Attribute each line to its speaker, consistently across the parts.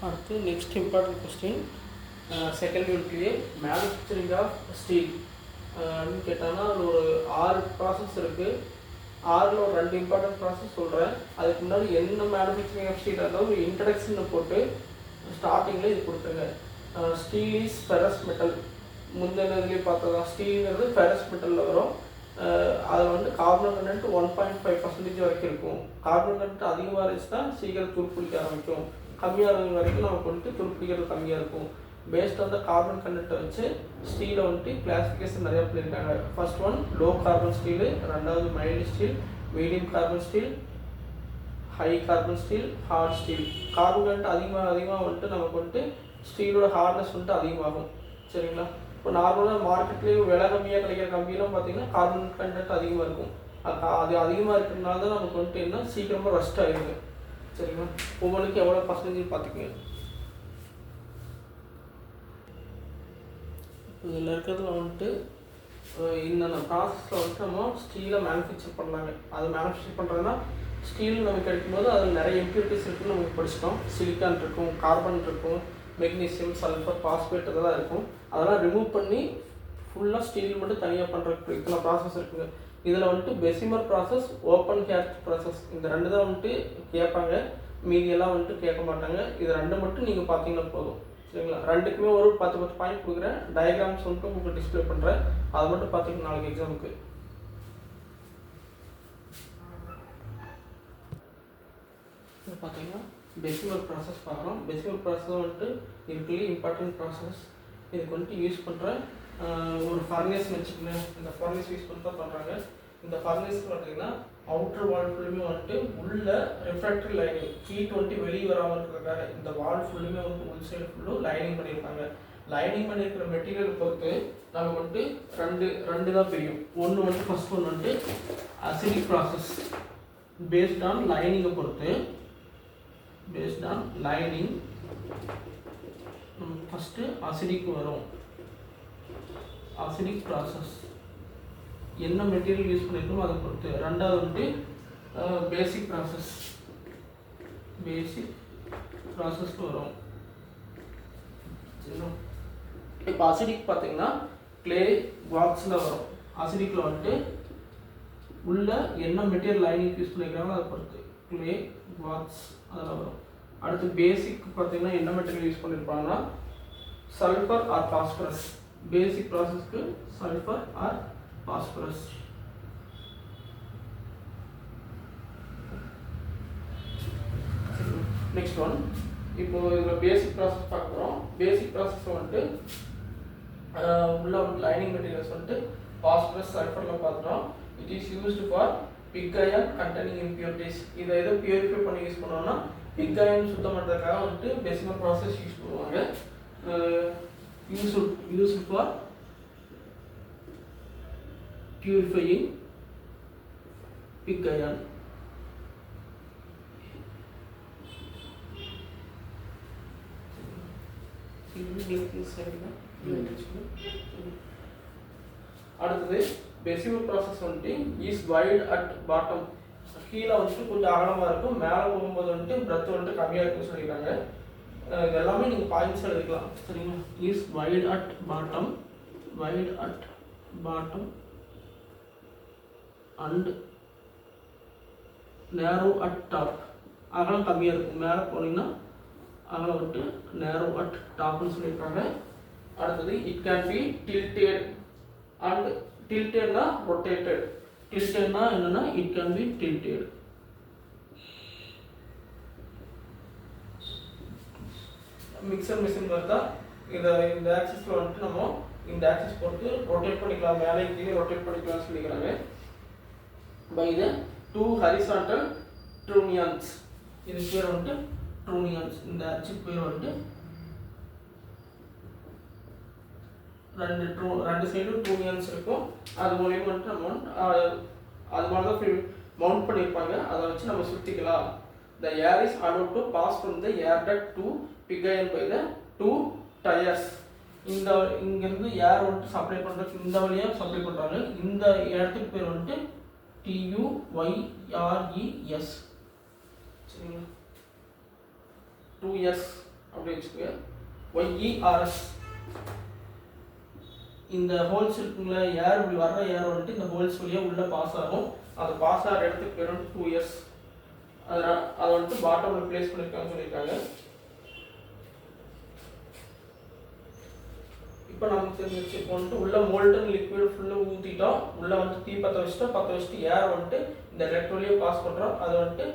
Speaker 1: அடுத்து next important question second யூனிட்லேயே manufacturing of steel அப்படின்னு கேட்டாங்கன்னா அதில் ஒரு 6 ப்ராசஸ் இருக்குது. 6ல் ஒரு 2 இம்பார்ட்டன்ட் ப்ராசஸ் சொல்கிறேன். அதுக்கு முன்னாடி என்ன மேனுஃபேக்சரிங் ஆஃப் ஸ்டீல் இருந்தால் ஒரு இன்ட்ரடக்ஷனை போட்டு ஸ்டார்டிங்கில் இது கொடுத்துருங்க. Steel is ferrous metal. முந்தின இதுலேயே பார்த்ததான் ஸ்டீலுங்கிறது ஃபெரஸ் மெட்டலில் வரும். அதில் வந்து கார்பன் கண்டென்ட் 1.5% வரைக்கும் இருக்கும். கார்பன் கண்டென்ட் அதிகமாக இருந்துச்சுன்னா சீக்கிரம் துருப்பிடிக்க ஆரம்பிக்கும். கம்மியாக இருக்கிற வரைக்கும் நமக்கு வந்துட்டு துருப்பிடிக்கிறது கம்மியாக இருக்கும். பேஸ்ட் ஆன் த கார்பன் கண்டென்ட்டை வச்சு ஸ்டீலை வந்துட்டு கிளாஸிஃபிகேஷன் நிறையா பண்ணியிருக்காங்க. First one low carbon steel, ரெண்டாவது mild steel, medium carbon steel, high carbon steel, hard steel. Carbon content அதிகமாக வந்துட்டு நமக்கு வந்துட்டு ஸ்டீலோட ஹார்ட்னஸ் வந்துட்டு அதிகமாகும். சரிங்களா? இப்போ நார்மலாக மார்க்கெட்லேயே விலை கம்மியாக கிடைக்கிற கம்பியெல்லாம் பார்த்தீங்கன்னா கார்பன் கண்டென்ட் அதிகமாக இருக்கும். அது அதிகமாக இருக்கிறதுனால தான் நமக்கு வந்துட்டு என்ன சீக்கிரமாக ரஸ்ட் ஆகிடுது. சரிங்களா? ஒவ்வொன்றுக்கும் எவ்வளோ பர்சன்டேஜ் பார்த்துக்கோங்க. இதில் இருக்கிறதுல வந்துட்டு இந்த ப்ராசஸில் வந்துட்டு நம்ம ஸ்டீலை மேனுஃபேக்சர் பண்ணலாங்க. அது மேனுஃபேக்சர் பண்ணுறதுனா ஸ்டீல் நமக்கு கிடைக்கும்போது அதில் நிறைய இம்ப்யூரிட்டிஸ் இருக்குன்னு நமக்கு படிச்சிட்டோம். சிலிக்கான் இருக்கும், கார்பன் இருக்கும், மெக்னீசியம், சல்ஃபர், பாஸ்பேட் இதெல்லாம் இருக்கும். அதெல்லாம் ரிமூவ் பண்ணி ஃபுல்லாக ஸ்டீல் மட்டும் தனியாக பண்ணுறதுக்கு இத்தனை ப்ராசஸ் இருக்குங்க. இதில் வந்துட்டு பெசிமர் ப்ராசஸ், ஓப்பன் கேஸ்ட் ப்ராசஸ், இந்த 2 தான் வந்துட்டு கேட்பாங்க. மீதியெல்லாம் வந்துட்டு கேட்க மாட்டாங்க. இது 2 மட்டும் நீங்கள் பார்த்தீங்கன்னா போதும். சரிங்களா? 2க்குமே ஒரு 10 பாயிண்ட் கொடுக்குறேன். டயக்ராம்ஸ் வந்துட்டு உங்களுக்கு டிஸ்பிளே பண்ணுறேன். அதை மட்டும் பார்த்துக்கணும் நாளைக்கு எக்ஸாமுக்கு. பார்த்தீங்கன்னா பெசிமல் ப்ராசஸ் பார்க்குறோம். பெசிமல் ப்ராசஸ் வந்துட்டு இருக்குல்லே இம்பார்ட்டன்ட் ப்ராசஸ். இதுக்கு வந்துட்டு யூஸ் பண்ணுற ஒரு ஃபர்னேஸ் வச்சுக்கணும். இந்த ஃபர்னேஸ் யூஸ் பண்ணி தான் பண்ணுறாங்க. இந்த ஃபர்னேஸ் பார்த்தீங்கன்னா அவுட்டர் வால் ஃபுல்லுமே வந்துட்டு உள்ள ரிஃப்ராக்டரி லைனிங் ஹீட் வந்துட்டு வெளியே வராமல் இருக்கிறதுக்காக இந்த வால் ஃபுல்லுமே வந்து உள் சைடு ஃபுல்லும் லைனிங் பண்ணியிருக்காங்க. லைனிங் பண்ணியிருக்கிற மெட்டீரியல் பொறுத்து நமக்கு வந்துட்டு ரெண்டு தான் பிரியும். ஒன்று வந்துட்டு ஃபர்ஸ்ட் ஒன்று வந்துட்டு அசிடிக் ப்ராசஸ் பேஸ்ட் ஆன் லைனிங்கை பொறுத்து. Based on lining first acidic வரும். அசிடிக் ப்ராசஸ் என்ன மெட்டீரியல் யூஸ் பண்ணியிருக்கோமோ அதை பொறுத்து. ரெண்டாவது வந்துட்டு பேசிக் ப்ராசஸ்க்கு வரும். சரிங்களா? இப்போ அசிடிக் பார்த்தீங்கன்னா கிளே குவார்ட்ஸில் வரும். அசிடிக்கில் வந்துட்டு உள்ள என்ன மெட்டீரியல் லைனிங் யூஸ் பண்ணியிருக்காங்களோ அதை பொறுத்து கிளே குவார்ட்ஸ் அதெல்லாம் வரும். அடுத்து பேசிக் பார்த்தீங்கன்னா என்ன மெட்டீரியல் யூஸ் பண்ணியிருப்பாங்கன்னா சல்ஃபர் ஆர் பாஸ்பரஸ். பேசிக் ப்ராசஸ்க்கு sulphur or phosphorus. Next one இப்போ இதில் பேசிக் ப்ராசஸ் பார்க்க போகிறோம். பேசிக் ப்ராசஸ் வந்துட்டு உள்ள வந்து லைனிங் மெட்டீரியல்ஸ் வந்துட்டு பாஸ்பரஸ், சல்ஃபரில் பார்த்துட்டோம். It is used for pig iron containing impurities. இதை எதை பியூரிஃபை பண்ணி யூஸ் பண்ணுவோம்னா பிக் அயன் சுத்தம் பண்ணுறதுக்காக வந்துட்டு பெசிமல் ப்ராசஸ் யூஸ் பண்ணுவாங்க. Used for purifying pig iron. அடுத்தது பெசிமல் ப்ராசஸ் வந்துட்டு இஸ் வைட் அட் பாட்டம். கீழே வந்துட்டு கொஞ்சம் அகலமாக இருக்கும், மேலே போகும்போது வந்துட்டு பிரெத் வந்துட்டு கம்மியாக இருக்குன்னு சொல்லியிருக்காங்க. இது எல்லாமே நீங்கள் பாயிண்ட்ஸ் எடுக்கலாம். சரிங்களா? Is white at bottom and நேரோ அட் டாப். அகலம் கம்மியாக இருக்கும், மேலே போனீங்கன்னா அகலம் வந்துட்டு நேரோ அட் டாப்னு சொல்லியிருக்காங்க. அடுத்தது it can be tilted and டில்டட்னா ரொட்டேட்டட். டில்டட்னா என்னன்னா it can be tilted. Mixer machine பார்த்தா இந்த ஆக்சிஸில் வந்துட்டு நம்ம இந்த ஆக்சிஸ் போட்டு ரொட்டேட் பண்ணிக்கலாம், மேலே கீழே ரொட்டேட் பண்ணிக்கலாம்னு சொல்லிக்கிறாங்க. by the 2 horizontal trunnions. இது பேர் வந்துட்டு trunnions. இந்த அச்சு பேர் வந்துட்டு ரெண்டு சைடும் trunnions இருக்கும். அது மூலமா வந்துட்டு நம்ம அது மாதிரி தான் மவுண்ட் பண்ணியிருப்பாங்க. அதை வச்சு நம்ம சுற்றிக்கலாம். The air is allowed to pass from the air duct to pig iron by the 2 tires. இங்கேருந்து ஏர் வந்துட்டு சப்ளை பண்ணுறதுக்கு இந்த வழியாக சப்ளை பண்ணுறாங்க. இந்த இடத்துக்கு பேர் வந்துட்டு TUYRES. சரிங்களா? 2S அப்படி வச்சுக்கோங்க. YERS இந்த ஹோல்ஸ் இருக்குங்களா, ஏர் இப்படி வர்ற ஏர் வந்துட்டு இந்த ஹோல்ஸ் வழியாக உள்ளே பாஸ் ஆகும். அது பாஸ் ஆகிற இடத்துக்கு பேர் வந்து 2 years. அதை வந்துட்டு பாட்டமில் பிளேஸ் பண்ணியிருக்காங்கன்னு சொல்லியிருக்காங்க. இப்போ நமக்கு தெரிஞ்சிச்சு. இப்போ வந்துட்டு உள்ள மோல்டன் லிக்விட் ஃபுல்லாக ஊற்றிட்டோம். உள்ளே வந்துட்டு தீ பற்ற வச்சுட்டு ஏர் வந்துட்டு இந்த ரெட் வழியாக பாஸ் பண்ணுறோம். அது வந்துட்டு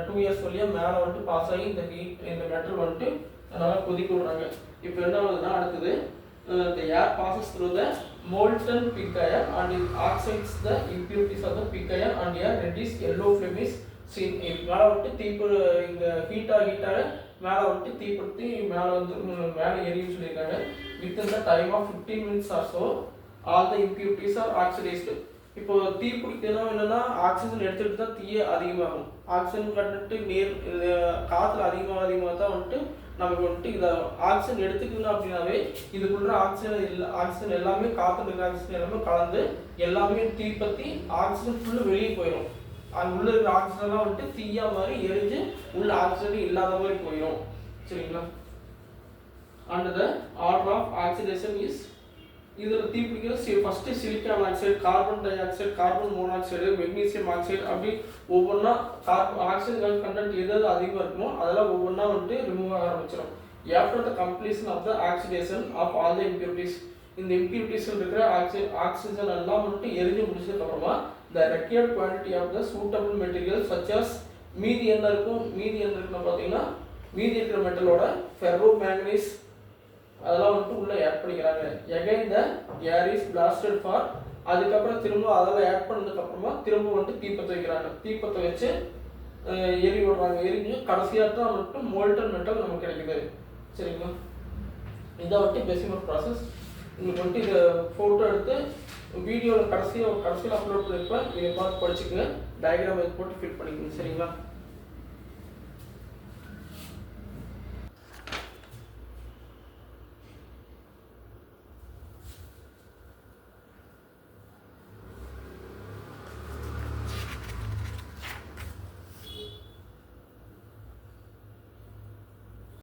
Speaker 1: 2 years வழியாக மேலே வந்துட்டு பாஸ் ஆகி இந்த மெட்டல் வந்துட்டு நல்லா கொதிக்க விடுறாங்க. இப்போ என்ன ஆகுதுன்னா அடுத்தது the air passes through the molten pig iron and it oxides the impurities of the pig iron and a reddish yellow flame is seen. மேலே வந்துட்டு தீப்பு இங்கே ஹீட்டாக மேலே வந்துட்டு தீப்படுத்தி மேலே வந்து மேலே எரியும் சொல்லியிருக்காங்க. Within the time of 15 minutes or so all the impurities are oxidized. இப்போ தீ பிடிக்கணும் என்னன்னா ஆக்சிஜன் எடுத்துகிட்டு தான் தீயே அதிகமாகும். ஆக்சிஜன் கண்டுட்டு நீர் காற்றுல அதிகமாக தான் வந்துட்டு நமக்கு வந்துட்டு இதை ஆக்சிஜன் எடுத்துக்கணும் அப்படின்னாவே இதுக்குள்ள ஆக்சிஜன் எல்லாமே காற்று இருக்கிற ஆக்சிஜன் எல்லாமே கலந்து எல்லாமே தீப்பற்றி ஆக்சிஜன் ஃபுல்லு வெளியே போயிடும். அது உள்ள இருக்கிற ஆக்சிஜன்லாம் வந்துட்டு தீயா மாதிரி எரிஞ்சு உள்ள ஆக்சிஜன் இல்லாத மாதிரி போயிடும். சரிங்களா? And the order of oxidation is இதில் தீப்பிடிக்கிறது first silicon oxide, carbon dioxide, carbon monoxide, magnesium oxide அப்படி ஒவ்வொன்றா ஆக்சிஜன் கண்டென்ட் எது அதிகமாக இருக்குமோ அதெல்லாம் ஒவ்வொன்றா வந்துட்டு ரிமூவ் ஆக ஆரம்பிச்சிடும். After the completion of the oxidation of all the impurities, இந்த இம்பியூரிட்டிஸில் இருக்கிற ஆக்சிஜன் எல்லாம் வந்துட்டு எரிஞ்சு முடிச்சதுக்கப்புறமா the required quantity of the suitable material such as மீதி என்ன இருக்குன்னு பார்த்தீங்கன்னா மீதி இருக்கிற மெட்டலோட ஃபெர்ரோ மேங்கனீஸ் அதெல்லாம் வந்துட்டு உள்ளே ஆட் பண்ணிக்கிறாங்க. Again the air is blasted for, அதுக்கப்புறம் திரும்ப அதெல்லாம் ஆட் பண்ணதுக்கப்புறமா திரும்ப வந்துட்டு தீப்பற்ற வைக்கிறாங்க. தீப்பற்ற வச்சு எரி விடுறாங்க. எரிஞ்சு கடைசியாக தான் வந்துட்டு மோல்டன் மெட்டல் நமக்கு கிடைக்குது. சரிங்களா? இதை வந்துட்டு பெசிமர் ப்ராசஸ். உங்களுக்கு வந்துட்டு இதை ஃபோட்டோ எடுத்து வீடியோவில் கடைசியில் அப்லோட் பண்ணியிருப்பேன். இதை பார்த்து படிச்சுக்கங்க. டயக்ராம் போட்டு ஃபில் பண்ணிக்கோங்க. சரிங்களா?